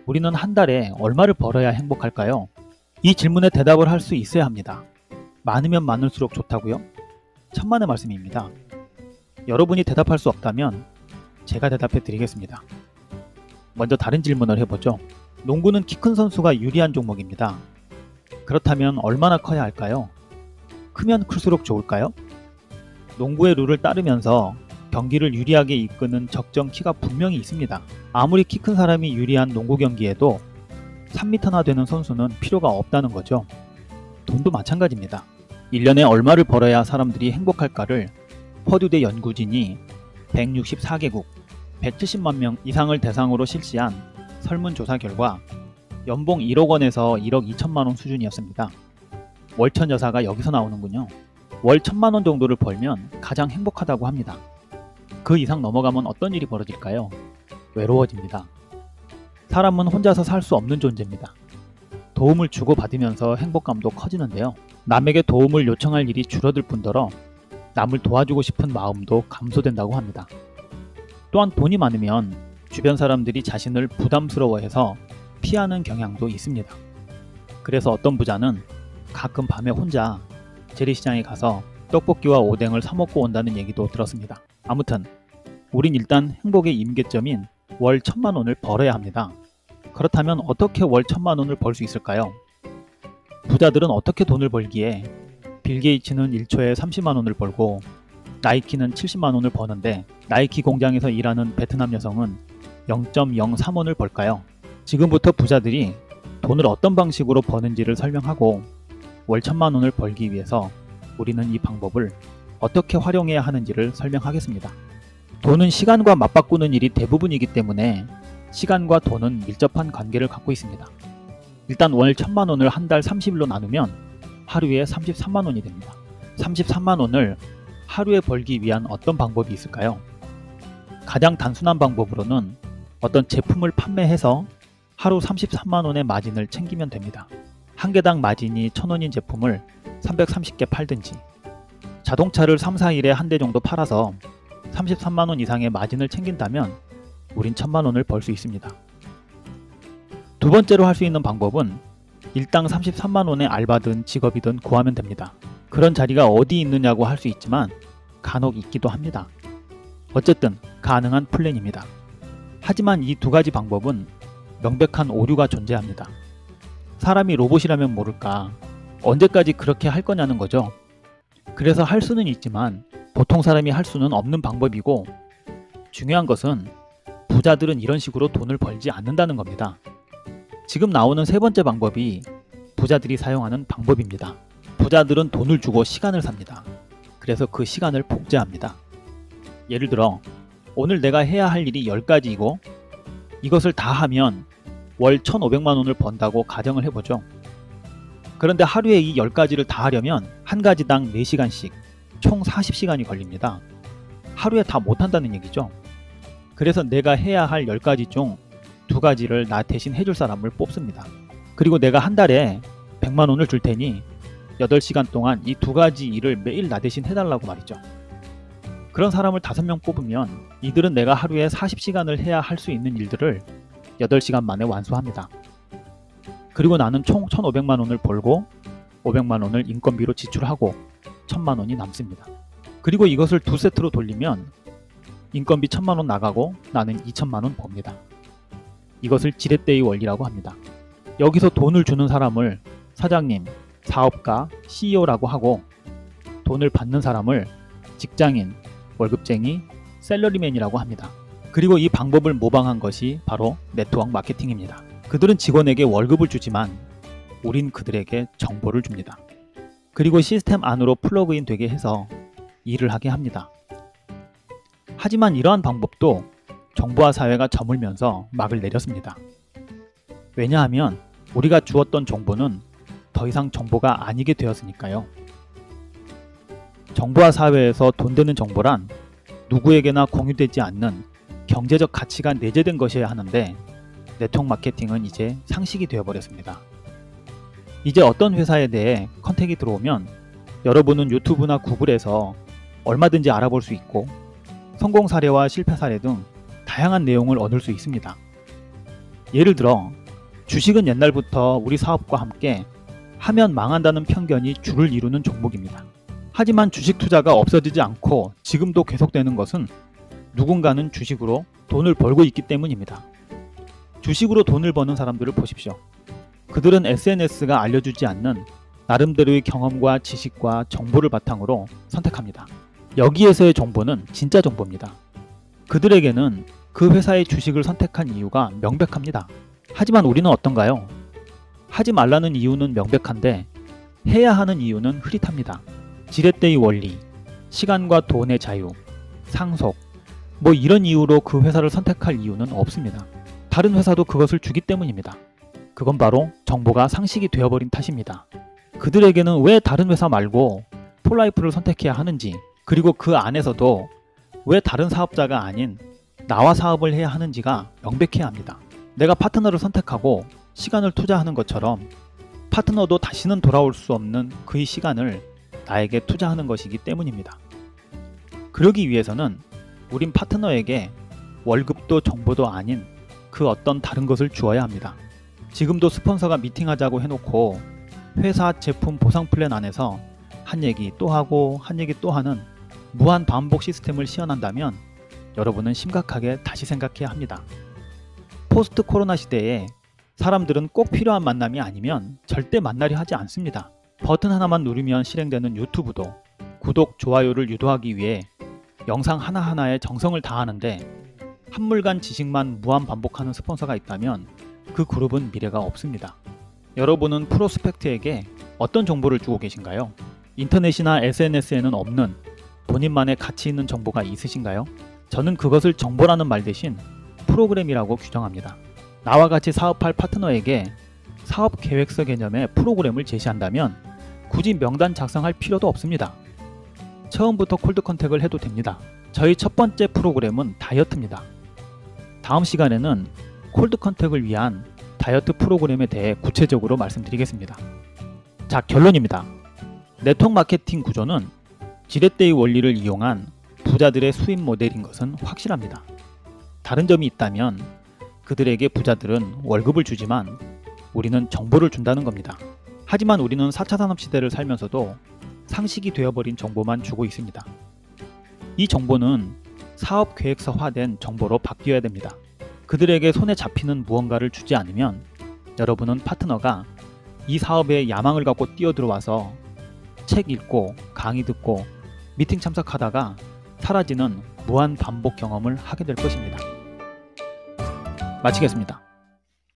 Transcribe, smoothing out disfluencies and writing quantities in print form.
우리는 한 달에 얼마를 벌어야 행복할까요? 이 질문에 대답을 할 수 있어야 합니다. 많으면 많을수록 좋다고요? 천만의 말씀입니다. 여러분이 대답할 수 없다면 제가 대답해 드리겠습니다. 먼저 다른 질문을 해보죠. 농구는 키 큰 선수가 유리한 종목입니다. 그렇다면 얼마나 커야 할까요? 크면 클수록 좋을까요? 농구의 룰을 따르면서 경기를 유리하게 이끄는 적정 키가 분명히 있습니다. 아무리 키 큰 사람이 유리한 농구 경기에도 3m나 되는 선수는 필요가 없다는 거죠. 돈도 마찬가지입니다. 1년에 얼마를 벌어야 사람들이 행복할까를 퍼듀대 연구진이 164개국 170만 명 이상을 대상으로 실시한 설문조사 결과 연봉 1억 원에서 1억 2천만 원 수준이었습니다. 월천 여사가 여기서 나오는군요. 월 1천만 원 정도를 벌면 가장 행복하다고 합니다. 그 이상 넘어가면 어떤 일이 벌어질까요? 외로워집니다. 사람은 혼자서 살 수 없는 존재입니다. 도움을 주고받으면서 행복감도 커지는데요. 남에게 도움을 요청할 일이 줄어들 뿐더러 남을 도와주고 싶은 마음도 감소된다고 합니다. 또한 돈이 많으면 주변 사람들이 자신을 부담스러워해서 피하는 경향도 있습니다. 그래서 어떤 부자는 가끔 밤에 혼자 재래시장에 가서 떡볶이와 오뎅을 사 먹고 온다는 얘기도 들었습니다. 아무튼 우린 일단 행복의 임계점인 월 1천만 원을 벌어야 합니다. 그렇다면 어떻게 월 1천만 원을 벌 수 있을까요? 부자들은 어떻게 돈을 벌기에 빌 게이츠는 1초에 30만 원을 벌고 나이키는 70만 원을 버는데 나이키 공장에서 일하는 베트남 여성은 0.03원을 벌까요? 지금부터 부자들이 돈을 어떤 방식으로 버는지를 설명하고 월 1천만 원을 벌기 위해서 우리는 이 방법을 어떻게 활용해야 하는지를 설명하겠습니다. 돈은 시간과 맞바꾸는 일이 대부분이기 때문에 시간과 돈은 밀접한 관계를 갖고 있습니다. 일단 월 1천만 원을 한 달 30일로 나누면 하루에 33만 원이 됩니다. 33만 원을 하루에 벌기 위한 어떤 방법이 있을까요? 가장 단순한 방법으로는 어떤 제품을 판매해서 하루 33만 원의 마진을 챙기면 됩니다. 한 개당 마진이 1,000원인 제품을 330개 팔든지 자동차를 3, 4일에 한 대 정도 팔아서 33만 원 이상의 마진을 챙긴다면 우린 1,000만 원을 벌 수 있습니다. 두 번째로 할 수 있는 방법은 일당 33만 원의 알바든 직업이든 구하면 됩니다. 그런 자리가 어디 있느냐고 할 수 있지만 간혹 있기도 합니다. 어쨌든 가능한 플랜입니다. 하지만 이 두 가지 방법은 명백한 오류가 존재합니다. 사람이 로봇이라면 모를까 언제까지 그렇게 할 거냐는 거죠. 그래서 할 수는 있지만 보통 사람이 할 수는 없는 방법이고 중요한 것은 부자들은 이런 식으로 돈을 벌지 않는다는 겁니다. 지금 나오는 세 번째 방법이 부자들이 사용하는 방법입니다. 부자들은 돈을 주고 시간을 삽니다. 그래서 그 시간을 복제합니다. 예를 들어 오늘 내가 해야 할 일이 10가지이고 이것을 다 하면 월 1,500만 원을 번다고 가정을 해보죠. 그런데 하루에 이 10가지를 다 하려면 한 가지당 4시간씩 총 40시간이 걸립니다. 하루에 다 못한다는 얘기죠. 그래서 내가 해야 할 10가지 중 2가지를 나 대신 해줄 사람을 뽑습니다. 그리고 내가 한 달에 100만 원을 줄 테니 8시간 동안 이 2가지 일을 매일 나 대신 해달라고 말이죠. 그런 사람을 5명 뽑으면 이들은 내가 하루에 40시간을 해야 할 수 있는 일들을 8시간 만에 완수합니다. 그리고 나는 총 1,500만 원을 벌고 500만 원을 인건비로 지출하고 1,000만 원이 남습니다. 그리고 이것을 2세트로 돌리면 인건비 1,000만 원 나가고 나는 2,000만 원 법니다. 이것을 지렛대의 원리라고 합니다. 여기서 돈을 주는 사람을 사장님, 사업가, CEO라고 하고 돈을 받는 사람을 직장인, 월급쟁이, 셀러리맨이라고 합니다. 그리고 이 방법을 모방한 것이 바로 네트워크 마케팅입니다. 그들은 직원에게 월급을 주지만 우린 그들에게 정보를 줍니다. 그리고 시스템 안으로 플러그인 되게 해서 일을 하게 합니다. 하지만 이러한 방법도 정보화 사회가 저물면서 막을 내렸습니다. 왜냐하면 우리가 주었던 정보는 더 이상 정보가 아니게 되었으니까요. 정보화 사회에서 돈 되는 정보란 누구에게나 공유되지 않는 경제적 가치가 내재된 것이어야 하는데 네트워크 마케팅은 이제 상식이 되어버렸습니다. 이제 어떤 회사에 대해 컨택이 들어오면 여러분은 유튜브나 구글에서 얼마든지 알아볼 수 있고 성공 사례와 실패 사례 등 다양한 내용을 얻을 수 있습니다. 예를 들어 주식은 옛날부터 우리 사업과 함께 하면 망한다는 편견이 주를 이루는 종목입니다. 하지만 주식 투자가 없어지지 않고 지금도 계속되는 것은 누군가는 주식으로 돈을 벌고 있기 때문입니다. 주식으로 돈을 버는 사람들을 보십시오. 그들은 SNS가 알려주지 않는 나름대로의 경험과 지식과 정보를 바탕으로 선택합니다. 여기에서의 정보는 진짜 정보입니다. 그들에게는 그 회사의 주식을 선택한 이유가 명백합니다. 하지만 우리는 어떤가요? 하지 말라는 이유는 명백한데 해야 하는 이유는 흐릿합니다. 지렛대의 원리, 시간과 돈의 자유, 상속, 뭐 이런 이유로 그 회사를 선택할 이유는 없습니다. 다른 회사도 그것을 주기 때문입니다. 그건 바로 정보가 상식이 되어버린 탓입니다. 그들에게는 왜 다른 회사 말고 폴라이프를 선택해야 하는지, 그리고 그 안에서도 왜 다른 사업자가 아닌 나와 사업을 해야 하는지가 명백해야 합니다. 내가 파트너를 선택하고 시간을 투자하는 것처럼 파트너도 다시는 돌아올 수 없는 그의 시간을 나에게 투자하는 것이기 때문입니다. 그러기 위해서는 우린 파트너에게 월급도 정보도 아닌 그 어떤 다른 것을 주어야 합니다. 지금도 스폰서가 미팅하자고 해놓고 회사 제품 보상 플랜 안에서 한 얘기 또 하고 한 얘기 또 하는 무한 반복 시스템을 시연한다면 여러분은 심각하게 다시 생각해야 합니다. 포스트 코로나 시대에 사람들은 꼭 필요한 만남이 아니면 절대 만나려 하지 않습니다. 버튼 하나만 누르면 실행되는 유튜브도 구독, 좋아요를 유도하기 위해 영상 하나하나에 정성을 다하는데 한물간 지식만 무한 반복하는 스폰서가 있다면 그 그룹은 미래가 없습니다. 여러분은 프로스펙트에게 어떤 정보를 주고 계신가요? 인터넷이나 SNS에는 없는 본인만의 가치 있는 정보가 있으신가요? 저는 그것을 정보라는 말 대신 프로그램이라고 규정합니다. 나와 같이 사업할 파트너에게 사업 계획서 개념의 프로그램을 제시한다면 굳이 명단 작성할 필요도 없습니다. 처음부터 콜드 컨택을 해도 됩니다. 저희 첫 번째 프로그램은 다이어트입니다. 다음 시간에는 콜드 컨택을 위한 다이어트 프로그램에 대해 구체적으로 말씀드리겠습니다. 자, 결론입니다. 네트워크 마케팅 구조는 지렛대의 원리를 이용한 부자들의 수입 모델인 것은 확실합니다. 다른 점이 있다면 그들에게 부자들은 월급을 주지만 우리는 정보를 준다는 겁니다. 하지만 우리는 4차 산업시대를 살면서도 상식이 되어버린 정보만 주고 있습니다. 이 정보는 사업 계획서화된 정보로 바뀌어야 됩니다. 그들에게 손에 잡히는 무언가를 주지 않으면 여러분은 파트너가 이 사업에 야망을 갖고 뛰어들어와서 책 읽고 강의 듣고 미팅 참석하다가 사라지는 무한 반복 경험을 하게 될 것입니다. 마치겠습니다.